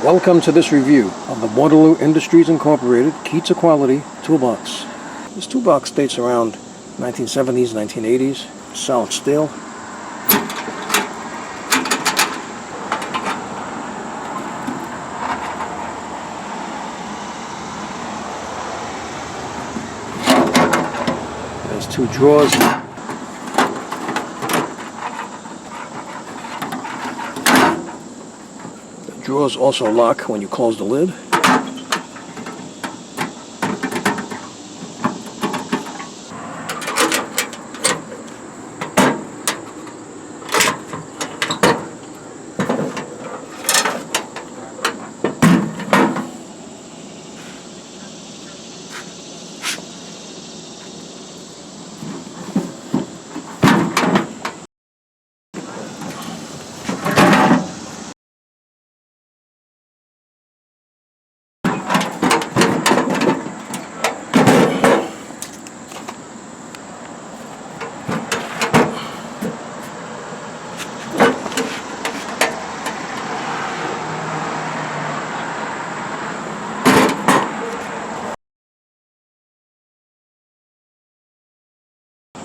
Welcome to this review of the Waterloo Industries Incorporated Keats Quality Toolbox. This toolbox dates around 1970s, 1980s, solid steel. There's two drawers. Drawers also lock when you close the lid.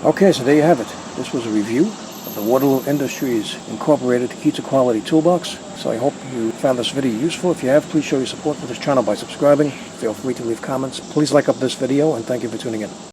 Okay, so there you have it. This was a review of the Waterloo Industries Incorporated Keats Quality Toolbox. So I hope you found this video useful. If you have, please show your support for this channel by subscribing. Feel free to leave comments. Please like up this video, and thank you for tuning in.